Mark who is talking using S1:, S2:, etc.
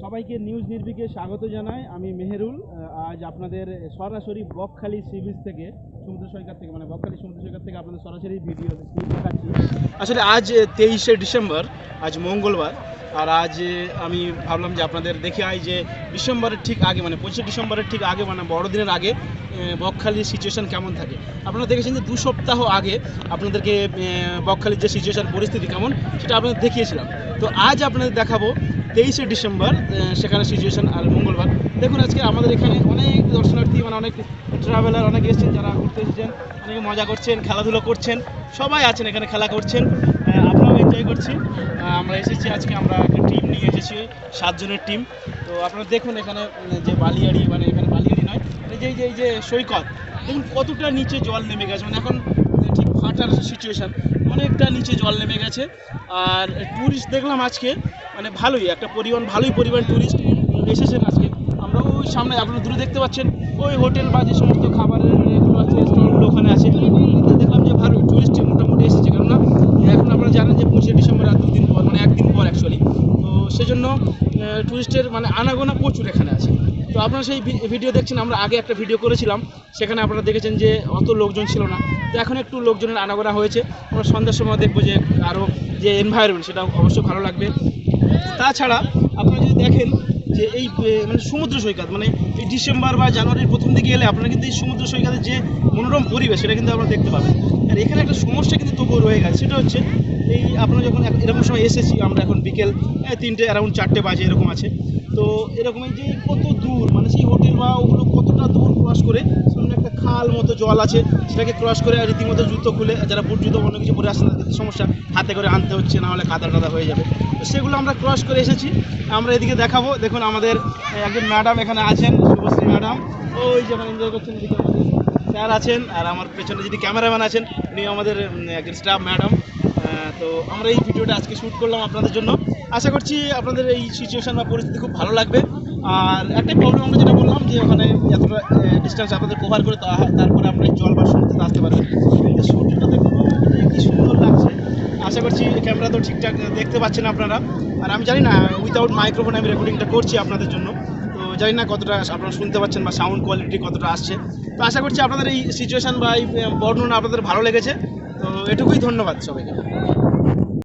S1: সবাইকে নিউজ নির্ভীকে স্বাগত জানাই। আমি মেহেরুল। আজ আপনাদের সরাসরি বকখালি সি বিচ থেকে, সমুদ্র সৈকত থেকে, মানে বকখালি সমুদ্র সৈকত থেকে আপনাদের সরাসরি ভিডিও দেখাচ্ছি। আসলে আজ 23শে ডিসেম্বর, আজ মঙ্গলবার। আর আজ আমি ভাবলাম যে আপনাদের দেখে আই যে ডিসেম্বরের ঠিক আগে, মানে 25শে ডিসেম্বরের ঠিক আগে, মানে বড়দিনের আগে বকখালির সিচুয়েশান কেমন থাকে। আপনারা দেখেছেন যে 2 সপ্তাহ আগে আপনাদেরকে বকখালির যে সিচুয়েশান, পরিস্থিতি কেমন, সেটা আপনাদের দেখিয়েছিলাম। তো আজ আপনাদের দেখাবো 23শে ডিসেম্বর, সেখানে সিচুয়েশান। আর মঙ্গলবার দেখুন, আজকে আমাদের এখানে অনেক দর্শনার্থী, মানে অনেক ট্রাভেলার অনেক এসেছেন, যারা ঘুরতে এসেছেন, অনেকে মজা করছেন, খেলাধুলো করছেন, সবাই আছেন এখানে, খেলা করছেন, আমরাও এনজয় করছি। আমরা এসেছি আজকে, আমরা একটা টিম নিয়ে এসেছি, 7 জনের টিম। তো আপনারা দেখুন এখানে যে বালিয়াড়ি, মানে এখানে বালিয়াড়ি নয়, এই যে সৈকত, দেখুন কতটা নিচে জল নেমে গেছে, মানে এখন ঠিক ফাটার সিচুয়েশান, অনেকটা নিচে জল নেমে গেছে। আর ট্যুরিস্ট দেখলাম আজকে, মানে ভালোই একটা ভালোই পরিমাণ ট্যুরিস্ট এসেছেন আজকে। আমরা ওই সামনে আপনারা দূরে দেখতে পাচ্ছেন, ওই হোটেল বা যে সমস্ত খাবারের এগুলো আছে, স্টলগুলো ওখানে আছে। দেখলাম যে ভালোই ট্যুরিস্ট মোটামুটি এসেছে, কেননা এখন আপনারা জানেন যে 25শে ডিসেম্বর আর 2 দিন পর, মানে 1 দিন পর অ্যাকচুয়ালি। তো সেজন্য ট্যুরিস্টের মানে আনাগোনা প্রচুর এখানে আছে। তো আপনারা সেই ভিডিও দেখছেন, আমরা আগে একটা ভিডিও করেছিলাম, সেখানে আপনারা দেখেছেন যে অত লোকজন ছিল না। তো এখন একটু লোকজনের আনাগোনা হয়েছে। আমরা সন্ধ্যার সময় দেখবো যে আরও যে এনভায়রনমেন্ট, সেটা অবশ্যই ভালো লাগবে। তাছাড়া আপনারা যদি দেখেন যে এই মানে সমুদ্র সৈকত, মানে এই ডিসেম্বর বা জানুয়ারির প্রথম দিকে এলে আপনারা কিন্তু এই সমুদ্র সৈকতের যে মনোরম পরিবেশ, সেটা কিন্তু আপনারা দেখতে পাবেন। আর এখানে একটা সমস্যা কিন্তু তবুও রয়ে গেছে, সেটা হচ্ছে এই আপনারা যখন এরকম সময় এসেছি, আমরা এখন বিকেল 3টে, অ্যারাউন্ড 4টে বাজে এরকম আছে। তো এরকম এই যে কত দূর, মানে সেই হোটেল বা ওগুলো কতটা দূর ক্রস করে, সামনে একটা খাল মতো জল আছে, সেটাকে ক্রস করে রীতিমতো জুতো খুলে, যারা বুট জুতো অন্য কিছু পরে আসছে তাদের সমস্যা, হাতে করে আনতে হচ্ছে, না হলে কাদা টাদা হয়ে যাবে। তো সেগুলো আমরা ক্রস করে এসেছি। আমরা এদিকে দেখাবো, দেখুন আমাদের একজন ম্যাডাম এখানে আছেন, শুভশ্রী ম্যাডাম, ওই যেমন এনজয় করছেন। এদিকে আমাদের স্যার আছেন, আর আমার পেছনে যদি ক্যামেরাম্যান আছেন, উনি আমাদের একজন স্টাফ ম্যাডাম। তো আমরা এই ভিডিওটা আজকে শ্যুট করলাম আপনাদের জন্য। আশা করছি আপনাদের এই সিচুয়েশান বা পরিস্থিতি খুব ভালো লাগবে। আর একটাই প্রবলেম, আমরা যেটা বললাম যে ওখানে এতটা ডিস্টেন্স আপনাদের কভার করে তারপরে আপনার জল বা সমুদ্রে আসতে পারবেন। সূর্যটা দেখুন কি সুন্দর লাগছে। আশা করছি ক্যামেরা তো ঠিকঠাক দেখতে পাচ্ছেন আপনারা। আর আমি জানি না, উইথাউট মাইক্রোফোন আমি রেকর্ডিংটা করছি আপনাদের জন্য, তো জানি না কতটা আপনারা শুনতে পাচ্ছেন বা সাউন্ড কোয়ালিটি কতটা আসছে। তো আশা করছি আপনাদের এই সিচুয়েশান বা এই বর্ণনা আপনাদের ভালো লেগেছে। তো এটুকুই, ধন্যবাদ সবাইকে।